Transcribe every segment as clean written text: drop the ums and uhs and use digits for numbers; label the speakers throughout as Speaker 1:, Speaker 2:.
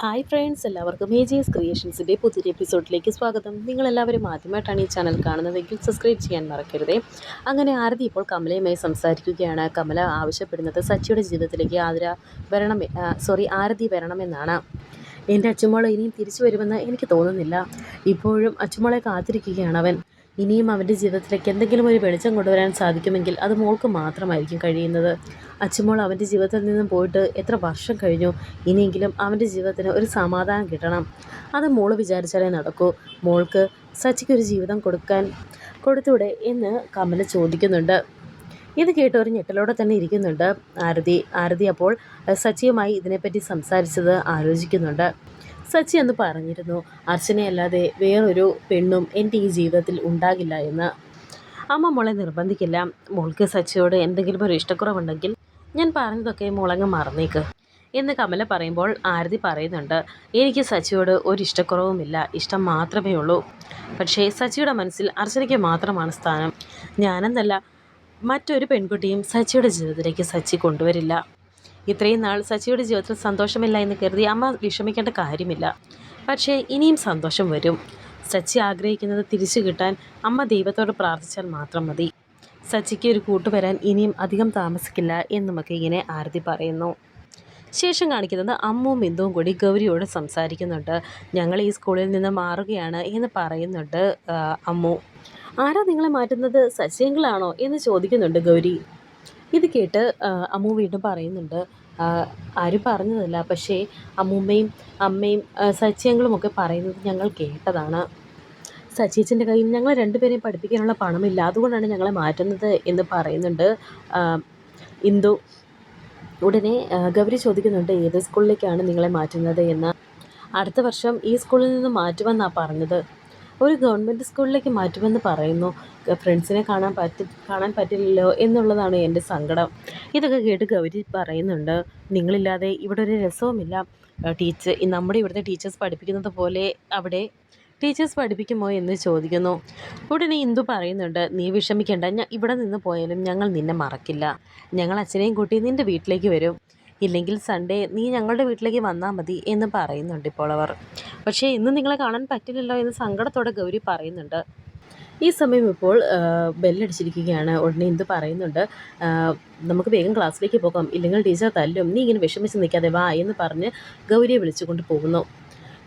Speaker 1: Hi friends, എല്ലാവർക്കും AJS ക്രിയേഷൻസിൻ്റെ പുതിയൊരു എപ്പിസോഡിലേക്ക് സ്വാഗതം. നിങ്ങളെല്ലാവരും ആദ്യമായിട്ടാണ് ഈ ചാനൽ കാണുന്നതെങ്കിൽ സബ്സ്ക്രൈബ് ചെയ്യാൻ മറക്കരുതേ. അങ്ങനെ ആരതി ഇപ്പോൾ കമലയുമായി സംസാരിക്കുകയാണ്. കമല ആവശ്യപ്പെടുന്നത് സച്ചിയുടെ ജീവിതത്തിലേക്ക് ആരതി വരണമെന്നാണ്. എൻ്റെ അച്ചുമോൾ ഇനിയും തിരിച്ചു വരുമെന്ന് എനിക്ക് തോന്നുന്നില്ല. ഇപ്പോഴും അച്ചുമോളെ കാത്തിരിക്കുകയാണ് അവൻ. ഇനിയും അവൻ്റെ ജീവിതത്തിലേക്ക് എന്തെങ്കിലും ഒരു വെളിച്ചം കൊണ്ടുവരാൻ സാധിക്കുമെങ്കിൽ അത് മോൾക്ക് മാത്രമായിരിക്കും കഴിയുന്നത്. അച്ചുമോൾ അവൻ്റെ ജീവിതത്തിൽ നിന്നും പോയിട്ട് എത്ര വർഷം കഴിഞ്ഞു. ഇനിയെങ്കിലും അവൻ്റെ ജീവിതത്തിന് ഒരു സമാധാനം കിട്ടണം. അത് മോള് വിചാരിച്ചാലേ നടക്കൂ. മോൾക്ക് സച്ചിക്കൊരു ജീവിതം കൊടുത്തൂടെ എന്ന് കമല ചോദിക്കുന്നുണ്ട്. ഇത് കേട്ട് ഒരു ഞെട്ടലോടെ തന്നെ ഇരിക്കുന്നുണ്ട് ആരതി അപ്പോൾ സച്ചിയുമായി ഇതിനെപ്പറ്റി സംസാരിച്ചത് ആലോചിക്കുന്നുണ്ട്. സച്ചി എന്ന് പറഞ്ഞിരുന്നു, അർച്ചനയല്ലാതെ വേറൊരു പെണ്ണും എൻ്റെ ഈ ജീവിതത്തിൽ ഉണ്ടാകില്ല എന്ന്. അമ്മ മോളെ നിർബന്ധിക്കില്ല. മോൾക്ക് സച്ചിയോട് എന്തെങ്കിലും ഒരു ഇഷ്ടക്കുറവുണ്ടെങ്കിൽ ഞാൻ പറഞ്ഞതൊക്കെ മോളങ്ങ് മറന്നേക്ക് എന്ന് കമല പറയുമ്പോൾ ആരതി പറയുന്നുണ്ട്, എനിക്ക് സച്ചിയോട് ഒരു ഇഷ്ടക്കുറവുമില്ല, ഇഷ്ടം മാത്രമേ ഉള്ളൂ. പക്ഷേ സച്ചിയുടെ മനസ്സിൽ അർച്ചനയ്ക്ക് മാത്രമാണ് സ്ഥാനം. ഞാനെന്നല്ല, മറ്റൊരു പെൺകുട്ടിയും സച്ചിയുടെ ജീവിതത്തിലേക്ക് സച്ചി കൊണ്ടുവരില്ല. ഇത്രയും നാൾ സച്ചിയുടെ ജീവിതത്തിൽ സന്തോഷമില്ല എന്ന് കരുതി അമ്മ വിഷമിക്കേണ്ട കാര്യമില്ല. പക്ഷേ ഇനിയും സന്തോഷം വരും. സച്ചി ആഗ്രഹിക്കുന്നത് തിരിച്ചു കിട്ടാൻ അമ്മ ദൈവത്തോട് പ്രാർത്ഥിച്ചാൽ മാത്രം മതി. സച്ചിക്ക് ഒരു കൂട്ടുവരാൻ ഇനിയും അധികം താമസിക്കില്ല എന്നുമൊക്കെ ഇങ്ങനെ ആരതി പറയുന്നു. ശേഷം കാണിക്കുന്നത് അമ്മുവും ബിന്ദുവും കൂടി ഗൗരിയോട് സംസാരിക്കുന്നുണ്ട്. ഞങ്ങൾ ഈ സ്കൂളിൽ നിന്ന് മാറുകയാണ് എന്ന് പറയുന്നുണ്ട് അമ്മു. ആരാ നിങ്ങളെ മാറ്റുന്നത്, സച്ചിയങ്കിളാണോ എന്ന് ചോദിക്കുന്നുണ്ട് ഗൗരി. ഇത് കേട്ട് അമ്മു വീണ്ടും പറയുന്നുണ്ട്, ആരും പറഞ്ഞതല്ല, പക്ഷേ അമ്മൂമ്മയും അമ്മയും സച്ചിയങ്ങളുമൊക്കെ പറയുന്നത് ഞങ്ങൾ കേട്ടതാണ്. സച്ചീച്ചൻ്റെ കയ്യിൽ ഞങ്ങൾ രണ്ടുപേരെയും പഠിപ്പിക്കാനുള്ള പണമില്ല, അതുകൊണ്ടാണ് ഞങ്ങളെ മാറ്റുന്നത് എന്ന് പറയുന്നുണ്ട് ഇന്ദു. ഉടനെ ഗൗരി ചോദിക്കുന്നുണ്ട്, ഏത് സ്കൂളിലേക്കാണ് നിങ്ങളെ മാറ്റുന്നത് എന്ന്. അടുത്ത വർഷം ഈ സ്കൂളിൽ നിന്ന് മാറ്റുമെന്നാണ് പറഞ്ഞത്. ഒരു ഗവൺമെൻറ് സ്കൂളിലേക്ക് മാറ്റുമെന്ന് പറയുന്നു. ഫ്രണ്ട്സിനെ കാണാൻ പറ്റില്ലല്ലോ എന്നുള്ളതാണ് എൻ്റെ സങ്കടം. ഇതൊക്കെ കേട്ട് ഗൗരി പറയുന്നുണ്ട്, നിങ്ങളില്ലാതെ ഇവിടെ ഒരു രസവുമില്ല. നമ്മുടെ ഇവിടുത്തെ ടീച്ചേഴ്സ് പഠിപ്പിക്കുന്നത് പോലെ അവിടെ ടീച്ചേഴ്സ് പഠിപ്പിക്കുമോ എന്ന് ചോദിക്കുന്നു. ഉടനെ ഇന്ദു പറയുന്നുണ്ട്, നീ വിഷമിക്കേണ്ട, ഇവിടെ നിന്ന് പോയാലും ഞങ്ങൾ നിന്നെ മറക്കില്ല. ഞങ്ങൾ അച്ഛനെയും കൂട്ടി നിൻ്റെ വീട്ടിലേക്ക് വരും. ഇല്ലെങ്കിൽ സൺഡേ നീ ഞങ്ങളുടെ വീട്ടിലേക്ക് വന്നാൽ മതി എന്ന് പറയുന്നുണ്ട് ഇപ്പോൾ അവർ. പക്ഷേ ഇന്ന് നിങ്ങളെ കാണാൻ പറ്റില്ലല്ലോ എന്ന് സങ്കടത്തോടെ ഗൗരി പറയുന്നുണ്ട്. ഈ സമയം ഇപ്പോൾ ബെല്ലടിച്ചിരിക്കുകയാണ്. ഉടനെ ഇന്ദു പറയുന്നുണ്ട്, നമുക്ക് വേഗം ക്ലാസ്സിലേക്ക് പോകാം, ഇല്ലെങ്കിൽ ടീച്ചർ തല്ലും, നീ ഇങ്ങനെ വിഷമിച്ച് നിൽക്കാതെ വാ എന്ന് പറഞ്ഞ് ഗൗരിയെ വിളിച്ചുകൊണ്ട് പോകുന്നു.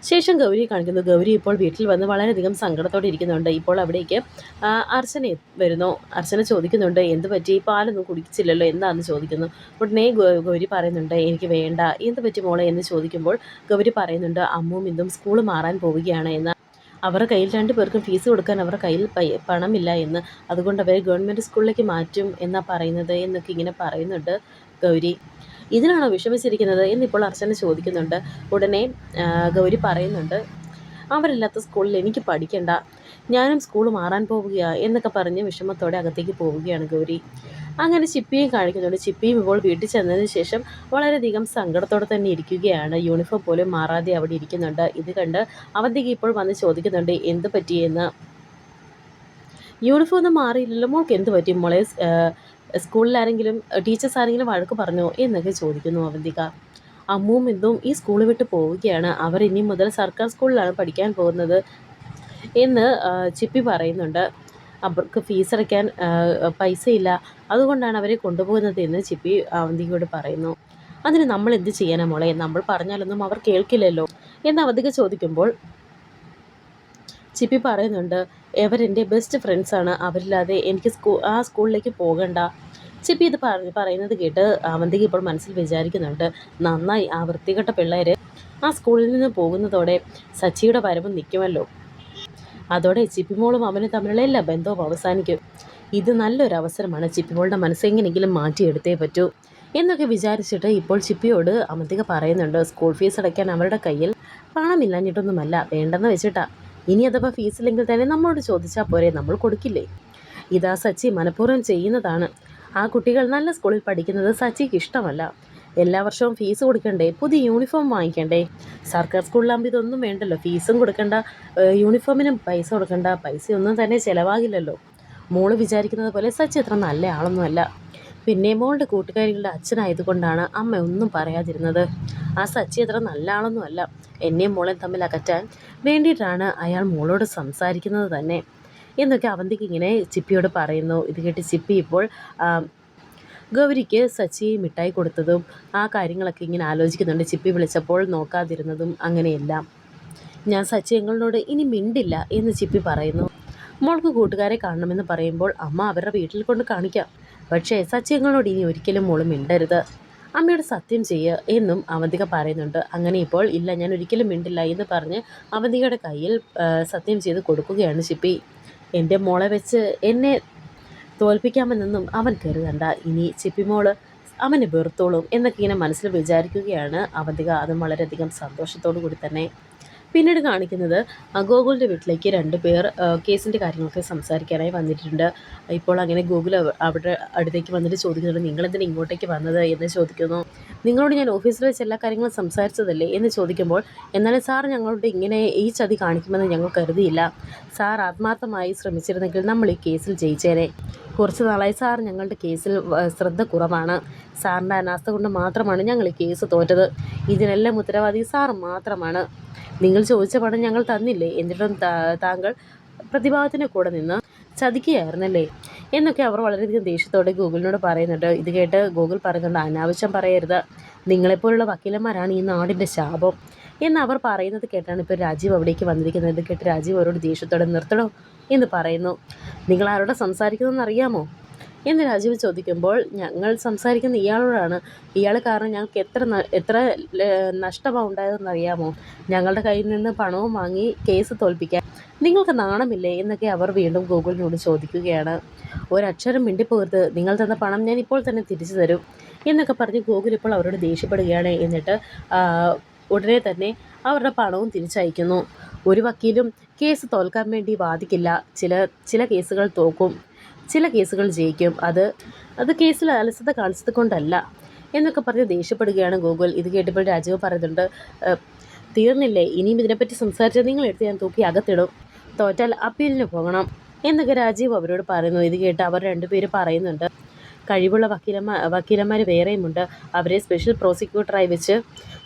Speaker 1: ശേഷം ഗൗരി കാണിക്കുന്നു, ഗൗരി ഇപ്പോൾ വീട്ടിൽ വന്ന് വളരെയധികം സങ്കടത്തോടെ ഇരിക്കുന്നുണ്ട്. ഇപ്പോൾ അവിടേക്ക് അർച്ചന വരുന്നു. അർച്ചന ചോദിക്കുന്നുണ്ട്, എന്ത് പറ്റി, പാലൊന്നും കുടിച്ചില്ലല്ലോ എന്താണെന്ന് ചോദിക്കുന്നു. ഉടനെ ഗൗരി പറയുന്നുണ്ട്, എനിക്ക് വേണ്ട. എന്ത് പറ്റി മോളെ എന്ന് ചോദിക്കുമ്പോൾ ഗൗരി പറയുന്നുണ്ട്, അമ്മും ഇന്നും സ്കൂൾ മാറാൻ പോവുകയാണ് എന്ന്. അവരുടെ കയ്യിൽ 2 പേർക്കും ഫീസ് കൊടുക്കാൻ അവരുടെ കയ്യിൽ പണമില്ല എന്ന്, അതുകൊണ്ട് അവരെ ഗവൺമെൻറ് സ്കൂളിലേക്ക് മാറ്റും എന്നാണ് പറയുന്നത് എന്നൊക്കെ ഇങ്ങനെ പറയുന്നുണ്ട് ഗൗരി. ഇതിനാണോ വിഷമിച്ചിരിക്കുന്നത് എന്നിപ്പോൾ അർച്ചന ചോദിക്കുന്നുണ്ട്. ഉടനെ ഗൗരി പറയുന്നുണ്ട്, അവരില്ലാത്ത സ്കൂളിൽ എനിക്ക് പഠിക്കണ്ട, ഞാനും സ്കൂൾ മാറാൻ പോവുകയാണ് എന്നൊക്കെ പറഞ്ഞ് വിഷമത്തോടെ അകത്തേക്ക് പോവുകയാണ് ഗൗരി. അങ്ങനെ ചിപ്പിയും കാണിക്കുന്നുണ്ട്. ചിപ്പിയും ഇപ്പോൾ വീട്ടിൽ ചെന്നതിന് ശേഷം വളരെയധികം സങ്കടത്തോടെ തന്നെ ഇരിക്കുകയാണ്. യൂണിഫോം പോലും മാറാതെ അവിടെ ഇരിക്കുന്നുണ്ട്. ഇത് കണ്ട് അവന്തിക ഇപ്പോൾ വന്ന് ചോദിക്കുന്നുണ്ട്, എന്ത് പറ്റിയെന്ന്. യൂണിഫോം ഒന്നും മാറിയില്ലല്ലോ, മോൾക്ക് എന്ത് പറ്റി മോളെ, സ്കൂളിൽ ടീച്ചേഴ്സ് ആരെങ്കിലും വഴക്ക് പറഞ്ഞോ എന്നൊക്കെ ചോദിക്കുന്നു അവന്തിക. അമ്മുവും ഇന്നും ഈ സ്കൂൾ വിട്ട് പോവുകയാണ്, അവർ ഇനി മുതൽ സർക്കാർ സ്കൂളിലാണ് പഠിക്കാൻ പോകുന്നത് എന്ന് ചിപ്പി പറയുന്നുണ്ട്. അവർക്ക് ഫീസ് അടയ്ക്കാൻ പൈസയില്ല, അതുകൊണ്ടാണ് അവരെ കൊണ്ടുപോകുന്നത് എന്ന് ചിപ്പി അവന്തികയോട് പറയുന്നു. അതിന് നമ്മൾ എന്ത് ചെയ്യാനാ മോളെ, നമ്മൾ പറഞ്ഞാലൊന്നും അവർ കേൾക്കില്ലല്ലോ എന്ന് അവന്തിക ചോദിക്കുമ്പോൾ ചിപ്പി പറയുന്നുണ്ട്, അവരെൻ്റെ ബെസ്റ്റ് ഫ്രണ്ട്സാണ്, അവരില്ലാതെ എനിക്ക് ആ സ്കൂളിലേക്ക് പോകണ്ട. ചിപ്പി ഇത് പറയുന്നത് കേട്ട് അവന്തിക ഇപ്പോൾ മനസ്സിൽ വിചാരിക്കുന്നുണ്ട്, നന്നായി, ആ വൃത്തികെട്ട പിള്ളേർ ആ സ്കൂളിൽ നിന്ന് പോകുന്നതോടെ സച്ചിയുടെ വരവ് നിൽക്കുമല്ലോ, അതോടെ ചിപ്പിമോളും അവനും തമ്മിലുള്ള എല്ലാ ബന്ധവും അവസാനിക്കും. ഇത് നല്ലൊരു അവസരമാണ്, ചിപ്പിമോളുടെ മനസ്സെങ്ങനെയെങ്കിലും മാറ്റിയെടുത്തേ പറ്റൂ എന്നൊക്കെ വിചാരിച്ചിട്ട് ഇപ്പോൾ ചിപ്പിയോട് അവന്തിക പറയുന്നുണ്ട്, സ്കൂൾ ഫീസ് അടയ്ക്കാൻ അവരുടെ കയ്യിൽ പണമില്ലാഞ്ഞിട്ടൊന്നുമല്ല, വേണ്ടെന്ന് വെച്ചിട്ടാ. ഇനി അഥവാ ഫീസില്ലെങ്കിൽ തന്നെ നമ്മളോട് ചോദിച്ചാൽ പോരെ, നമ്മൾ കൊടുക്കില്ലേ. ഇതാ സച്ചി മനഃപൂർവ്വം ചെയ്യുന്നതാണ്. ആ കുട്ടികൾ നല്ല സ്കൂളിൽ പഠിക്കുന്നത് സച്ചിക്ക് ഇഷ്ടമല്ല. എല്ലാ വർഷവും ഫീസ് കൊടുക്കണ്ടേ, പുതിയ യൂണിഫോം വാങ്ങിക്കണ്ടേ. സർക്കാർ സ്കൂളിലാകുമ്പോൾ ഇതൊന്നും വേണ്ടല്ലോ, ഫീസും കൊടുക്കണ്ട, യൂണിഫോമിനും പൈസ കൊടുക്കണ്ട, പൈസയൊന്നും തന്നെ ചിലവാകില്ലല്ലോ. മോള് വിചാരിക്കുന്നത് പോലെ സച്ചി അത്ര നല്ല ആളൊന്നുമല്ല. പിന്നെ മോളുടെ കൂട്ടുകാരികളുടെ അച്ഛനായതുകൊണ്ടാണ് അമ്മ ഒന്നും പറയാതിരുന്നത്. ആ സച്ചി അത്ര നല്ല ആളൊന്നുമല്ല. എന്നെയും മോളെയും തമ്മിൽ അകറ്റാൻ വേണ്ടിയിട്ടാണ് അയാൾ മോളോട് സംസാരിക്കുന്നത് തന്നെ എന്നൊക്കെ അവന്തിക്ക് ഇങ്ങനെ ചിപ്പിയോട് പറയുന്നു. ഇത് കേട്ട് ചിപ്പി ഇപ്പോൾ ഗൗരിക്ക് സച്ചി മിഠായി കൊടുത്തതും ആ കാര്യങ്ങളൊക്കെ ഇങ്ങനെ ആലോചിക്കുന്നുണ്ട്. ചിപ്പി വിളിച്ചപ്പോൾ നോക്കാതിരുന്നതും അങ്ങനെയെല്ലാം. ഞാൻ സച്ചി ഞങ്ങളോട് ഇനി മിണ്ടില്ല എന്ന് ചിപ്പി പറയുന്നു. മോൾക്ക് കൂട്ടുകാരെ കാണണമെന്ന് പറയുമ്പോൾ അമ്മ അവരുടെ വീട്ടിൽ കൊണ്ട് കാണിക്കാം. പക്ഷേ സച്ചി ഞങ്ങളോട് ഇനി ഒരിക്കലും മോള് മിണ്ടരുത്. അമ്മയോട് സത്യം ചെയ്യുക എന്നും അവന്തിക പറയുന്നുണ്ട്. അങ്ങനെ ഇപ്പോൾ ഇല്ല, ഞാൻ ഒരിക്കലും മിണ്ടില്ല എന്ന് പറഞ്ഞ് അവന്തികയുടെ കയ്യിൽ സത്യം ചെയ്ത് കൊടുക്കുകയാണ് ചിപ്പി. എൻ്റെ മോളെ വെച്ച് എന്നെ തോൽപ്പിക്കാമെന്നൊന്നും അവൻ കരുതണ്ട. ഇനി ചിപ്പിമോള് അവനെ വെറുത്തോളും എന്നൊക്കെ ഇങ്ങനെ മനസ്സിൽ വിചാരിക്കുകയാണ് അവന്തിക. അതും വളരെയധികം സന്തോഷത്തോടു കൂടി തന്നെ. പിന്നീട് കാണിക്കുന്നത് ഗോകുലിൻ്റെ വീട്ടിലേക്ക് 2 പേർ കേസിൻ്റെ കാര്യങ്ങളൊക്കെ സംസാരിക്കാനായി വന്നിട്ടുണ്ട്. ഇപ്പോൾ അങ്ങനെ ഗോകുൽ അവിടെ അടുത്തേക്ക് വന്നിട്ട് ചോദിക്കുന്നുണ്ട്, നിങ്ങളെന്തിനാ ഇങ്ങോട്ടേക്ക് വന്നത് എന്ന് ചോദിക്കുന്നു. നിങ്ങളോട് ഞാൻ ഓഫീസിൽ വെച്ച് എല്ലാ കാര്യങ്ങളും സംസാരിച്ചതല്ലേ എന്ന് ചോദിക്കുമ്പോൾ, എന്നാലും സാർ ഞങ്ങളോട് ഇങ്ങനെ ഈ ചതി കാണിക്കുമെന്ന് ഞങ്ങൾ കരുതിയില്ല. സാർ ആത്മാർത്ഥമായി ശ്രമിച്ചിരുന്നെങ്കിൽ നമ്മൾ ഈ കേസിൽ ജയിച്ചേനെ. കുറച്ച് നാളായി സാർ ഞങ്ങളുടെ കേസിൽ ശ്രദ്ധ കുറവാണ്. സാറിൻ്റെ അനാസ്ഥ കൊണ്ട് മാത്രമാണ് ഞങ്ങൾ ഈ കേസ് തോറ്റത്. ഇതിനെല്ലാം ഉത്തരവാദി സാർ മാത്രമാണ്. നിങ്ങൾ ചോദിച്ച പണം ഞങ്ങൾ തന്നില്ലേ, എന്നിട്ടും താങ്കൾ പ്രതിഭാഗത്തിൻ്റെ കൂടെ നിന്ന് ചതിക്കുകയായിരുന്നല്ലേ എന്നൊക്കെ അവർ വളരെയധികം ദേഷ്യത്തോടെ ഗൂഗിളിനോട് പറയുന്നുണ്ട്. ഇത് കേട്ട് ഗൂഗിൾ പറയുന്നുണ്ട്, അനാവശ്യം പറയരുത്, നിങ്ങളെപ്പോലുള്ള വക്കീലന്മാരാണ് ഈ നാടിൻ്റെ ശാപം എന്ന് അവർ പറയുന്നത് കേട്ടാണ് ഇപ്പോൾ രാജീവ് അവിടേക്ക് വന്നിരിക്കുന്നത്. ഇത് കേട്ട് രാജീവ് അവരോട് ദേഷ്യത്തോടെ നിർത്തണോ എന്ന് പറയുന്നു. നിങ്ങൾ ആരോടെ സംസാരിക്കുന്നതെന്ന് അറിയാമോ എന്ന് രാജീവ് ചോദിക്കുമ്പോൾ, ഞങ്ങൾ സംസാരിക്കുന്ന ഇയാളോടാണ്. ഇയാൾ കാരണം ഞങ്ങൾക്ക് എത്ര നഷ്ടമാണ് ഉണ്ടായതെന്ന് അറിയാമോ? ഞങ്ങളുടെ കയ്യിൽ നിന്ന് പണവും വാങ്ങി കേസ് തോൽപ്പിക്കാൻ നിങ്ങൾക്ക് നാണമില്ലേ എന്നൊക്കെ അവർ വീണ്ടും ഗൂഗിളിനോട് ചോദിക്കുകയാണ്. ഒരക്ഷരം മിണ്ടിപ്പോകരുത്, നിങ്ങൾ തന്ന പണം ഞാൻ ഇപ്പോൾ തന്നെ തിരിച്ചു തരും എന്നൊക്കെ പറഞ്ഞ് ഗൂഗിൾ ഇപ്പോൾ അവരോട് ദേഷ്യപ്പെടുകയാണ്. എന്നിട്ട് ഉടനെ തന്നെ അവരുടെ പണവും തിരിച്ചയക്കുന്നു. ഒരു വക്കീലും കേസ് തോൽക്കാൻ വേണ്ടി വാദിക്കില്ല. ചില കേസുകൾ തോക്കും, ചില കേസുകൾ ജയിക്കും. അത് കേസിൽ അലസത കാണിച്ചത് കൊണ്ടല്ല എന്നൊക്കെ പറഞ്ഞ് ദേഷ്യപ്പെടുകയാണ് ഗൂഗിൾ. ഇത് കേട്ടപ്പോൾ രാജീവ് പറയുന്നുണ്ട്, തീർന്നില്ലേ, ഇനിയും ഇതിനെപ്പറ്റി സംസാരിച്ചാൽ നിങ്ങളെടുത്ത് ഞാൻ തൂക്കി അകത്തിടും, തോറ്റാൽ അപ്പീലിന് പോകണം എന്നൊക്കെ രാജീവ് അവരോട് പറയുന്നു. ഇത് കേട്ട് അവർ 2 പേര് പറയുന്നുണ്ട്, കഴിവുള്ള വക്കീലന്മാർ വേറെയുമുണ്ട്, അവരെ സ്പെഷ്യൽ പ്രോസിക്യൂട്ടറായി വെച്ച്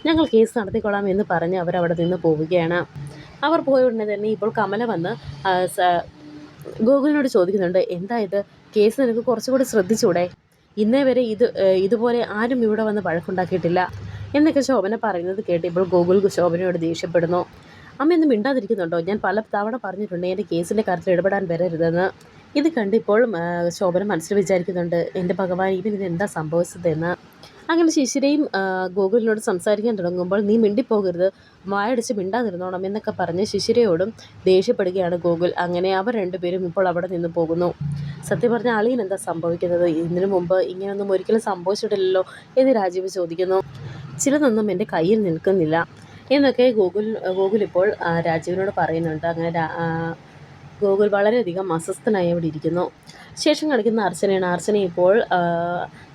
Speaker 1: ഞങ്ങൾ കേസ് നടത്തിക്കൊള്ളാം എന്ന് പറഞ്ഞ് അവരവിടെ നിന്ന് പോവുകയാണ്. അവർ പോയ ഉടനെ തന്നെ ഇപ്പോൾ കമല വന്ന് ഗൂഗിളിനോട് ചോദിക്കുന്നുണ്ട്, എന്താ ഇത്, കേസ് നിനക്ക് കുറച്ചുകൂടി ശ്രദ്ധിച്ചൂടെ, ഇന്നേ വരെ ഇതുപോലെ ആരും ഇവിടെ വന്ന് വഴക്കുണ്ടാക്കിയിട്ടില്ല എന്നൊക്കെ ശോഭന പറയുന്നത് കേട്ട് ഇപ്പോൾ ഗൂഗിൾ ശോഭനയോട് ദേഷ്യപ്പെടുന്നു. അമ്മ ഒന്നും മിണ്ടാതിരിക്കുന്നുണ്ടോ? ഞാൻ പല തവണ പറഞ്ഞിട്ടുണ്ട് എൻ്റെ കേസിൻ്റെ കാര്യത്തിൽ ഇടപെടാൻ വരരുതെന്ന്. ഇത് കണ്ടിപ്പോൾ ശോഭന മനസ്സിൽ വിചാരിക്കുന്നുണ്ട്, എൻ്റെ ഭഗവാൻ, ഇവനിത് എന്താ സംഭവിച്ചതെന്ന്. അങ്ങനെ ശിശിരയും ഗൂഗിളിനോട് സംസാരിക്കാൻ തുടങ്ങുമ്പോൾ, നീ മിണ്ടിപ്പോകരുത്, വായടിച്ച് മിണ്ടാതിരുന്നോണം എന്നൊക്കെ പറഞ്ഞ് ശിശിരയോടും ദേഷ്യപ്പെടുകയാണ് ഗൂഗിൾ. അങ്ങനെ അവർ 2 പേരും ഇപ്പോൾ അവിടെ നിന്ന് പോകുന്നു. സത്യം പറഞ്ഞ അളിയൻ എന്താ സംഭവിക്കുന്നത്? ഇതിനു മുമ്പ് ഇങ്ങനെയൊന്നും ഒരിക്കലും സംഭവിച്ചിട്ടില്ലല്ലോ എന്ന് രാജീവ് ചോദിക്കുന്നു. ചിലതൊന്നും എൻ്റെ കയ്യിൽ നിൽക്കുന്നില്ല എന്നൊക്കെ ഗൂഗിൾ ഇപ്പോൾ രാജീവിനോട് പറയുന്നുണ്ട്. അങ്ങനെ ഗൂഗിൾ വളരെയധികം അസ്വസ്ഥനായി അവിടെ ഇരിക്കുന്നു. ശേഷം കാണിക്കുന്ന അർച്ചനയാണ്. അർച്ചന ഇപ്പോൾ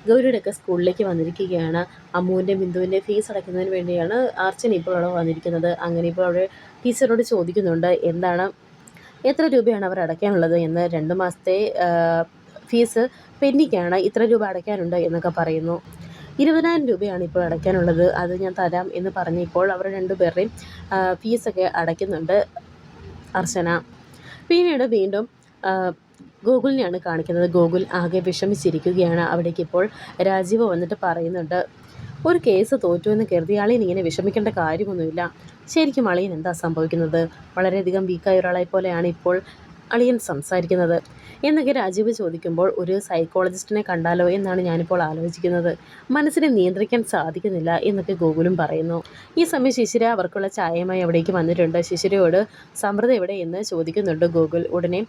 Speaker 1: ഗൗരിയുടെയൊക്കെ സ്കൂളിലേക്ക് വന്നിരിക്കുകയാണ്. അമ്മുവിൻ്റെ ബിന്ദുവിൻ്റെ ഫീസ് അടയ്ക്കുന്നതിന് വേണ്ടിയാണ് അർച്ചന ഇപ്പോൾ അവിടെ വന്നിരിക്കുന്നത്. അങ്ങനെ ഇപ്പോൾ അവിടെ ടീച്ചറോട് ചോദിക്കുന്നുണ്ട്, എത്ര രൂപയാണ് അവർ അടയ്ക്കാനുള്ളത് എന്ന്. 2 മാസത്തെ ഫീസ് പെൻഡിങ്ങാണ്, ഇത്ര രൂപ അടയ്ക്കാനുണ്ട് എന്നൊക്കെ പറയുന്നു. 20,000 രൂപയാണ് ഇപ്പോൾ അടയ്ക്കാനുള്ളത്, അത് ഞാൻ തരാം എന്ന് പറഞ്ഞ് ഇപ്പോൾ അവർ 2 പേരുടെയും ഫീസൊക്കെ അടയ്ക്കുന്നുണ്ട് അർച്ചന. പിന്നീട് വീണ്ടും ഗോകുലിനെയാണ് കാണിക്കുന്നത്. ഗോകുൽ ആകെ വിഷമിച്ചിരിക്കുകയാണ്. അവിടേക്ക് ഇപ്പോൾ രാജീവ് വന്നിട്ട് പറയുന്നുണ്ട്, ഒരു കേസ് തോറ്റു എന്ന് കരുതി അളിയൻ ഇങ്ങനെ വിഷമിക്കേണ്ട കാര്യമൊന്നുമില്ല. ശരിക്കും അളിയൻ എന്താ സംഭവിക്കുന്നത്? വളരെയധികം വീക്കായ ഒരാളെ പോലെയാണ് ഇപ്പോൾ അളിയൻ സംസാരിക്കുന്നത് എന്നൊക്കെ രാജീവ് ചോദിക്കുമ്പോൾ, ഒരു സൈക്കോളജിസ്റ്റിനെ കണ്ടാലോ എന്നാണ് ഞാനിപ്പോൾ ആലോചിക്കുന്നത്, മനസ്സിനെ നിയന്ത്രിക്കാൻ സാധിക്കുന്നില്ല എന്നൊക്കെ ഗോകുലും പറയുന്നു. ഈ സമയം ശിശിര അവർക്കുള്ള ചായയുമായി അവിടേക്ക് വന്നിട്ടുണ്ട്. ശിശിരയോട് സമൃദ്ധ എവിടെ എന്ന് ചോദിക്കുന്നുണ്ട് ഗോകുൽ. ഉടനെ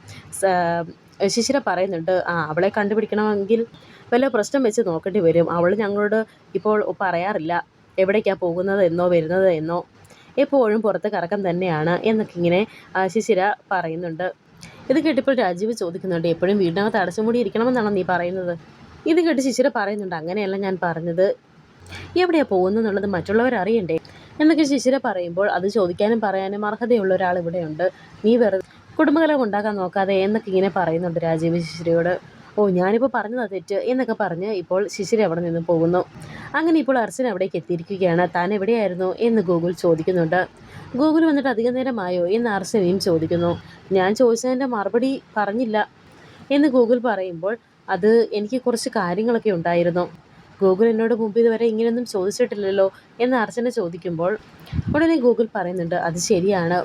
Speaker 1: ശിശിര പറയുന്നുണ്ട്, അവളെ കണ്ടുപിടിക്കണമെങ്കിൽ വല്ല പ്രശ്നം വെച്ച് നോക്കേണ്ടി വരും. അവൾ ഞങ്ങളോട് ഇപ്പോൾ പറയാറില്ല എവിടേക്കാണ് പോകുന്നത് എന്നോ വരുന്നത് എന്നോ, എപ്പോഴും പുറത്ത് കറക്കം തന്നെയാണ് എന്നൊക്കെ ഇങ്ങനെ ശിശിര പറയുന്നുണ്ട്. ഇത് കേട്ടിപ്പോൾ രാജീവ് ചോദിക്കുന്നുണ്ട്, എപ്പോഴും വീടിനകത്ത് അടച്ചുമൂടി ഇരിക്കണമെന്നാണോ നീ പറയുന്നത്? ഇത് കേട്ട് ശിശിര പറയുന്നുണ്ട്, അങ്ങനെയല്ല ഞാൻ പറഞ്ഞത്, എവിടെയാണ് പോകുന്നത് എന്നുള്ളത് മറ്റുള്ളവർ അറിയണ്ടേ എന്നൊക്കെ ശിശിര പറയുമ്പോൾ, അത് ചോദിക്കാനും പറയാനും അർഹതയുള്ള ഒരാൾ ഇവിടെയുണ്ട്, നീ വെറുതെ കുടുംബകലം ഉണ്ടാക്കാൻ നോക്കാതെ എന്നൊക്കെ ഇങ്ങനെ പറയുന്നുണ്ട് രാജീവ് ശിശിരയോട്. ഓ ഞാനിപ്പോൾ പറഞ്ഞതാ തെറ്റ് എന്നൊക്കെ പറഞ്ഞ് ഇപ്പോൾ ശിശിര അവിടെ നിന്ന് പോകുന്നു. അങ്ങനെ ഇപ്പോൾ അർച്ചന അവിടേക്ക് എത്തിയിരിക്കുകയാണ്. താൻ എവിടെയായിരുന്നു എന്ന് ഗൂഗിൾ ചോദിക്കുന്നുണ്ട്. ഗൂഗിൾ വന്നിട്ട് അധികം നേരമായോ എന്ന് അർച്ചനയും ചോദിക്കുന്നു. ഞാൻ ചോദിച്ചതിൻ്റെ മറുപടി പറഞ്ഞില്ല എന്ന് ഗൂഗിൾ പറയുമ്പോൾ അത് എനിക്ക് കുറച്ച് കാര്യങ്ങളൊക്കെ ഉണ്ടായിരുന്നു. ഗൂഗിൾ എന്നോട് മുമ്പ് ഇതുവരെ ഇങ്ങനെയൊന്നും ചോദിച്ചിട്ടില്ലല്ലോ എന്ന് അർച്ചന ചോദിക്കുമ്പോൾ ഉടനെ ഗൂഗിൾ പറയുന്നുണ്ട്, അത് ശരിയാണ്,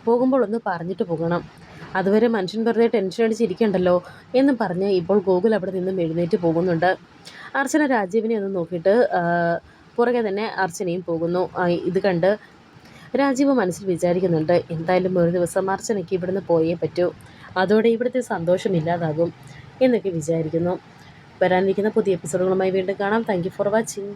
Speaker 1: പോകുമ്പോൾ ഒന്ന് പറഞ്ഞിട്ട് പോകണം, അതുവരെ മനുഷ്യൻ വെറുതെ ടെൻഷൻ അടിച്ചിരിക്കണ്ടല്ലോ എന്നും പറഞ്ഞ് ഇപ്പോൾ ഗൂഗിൾ അവിടെ നിന്നും എഴുന്നേറ്റ് പോകുന്നുണ്ട്. അർച്ചന രാജീവിനെ ഒന്ന് നോക്കിയിട്ട് പുറകെ തന്നെ അർച്ചനയും പോകുന്നു. ഇത് കണ്ട് രാജീവ് മനസ്സിൽ വിചാരിക്കുന്നുണ്ട്, എന്തായാലും ഒരു ദിവസം അർച്ചനയ്ക്ക് ഇവിടുന്ന് പോയേ പറ്റൂ, അതോടെ ഇവിടുത്തെ സന്തോഷമില്ലാതാകും എന്നൊക്കെ വിചാരിക്കുന്നു. വരാനിരിക്കുന്ന പുതിയ എപ്പിസോഡുകളുമായി വീണ്ടും കാണാം. Thank you for watching.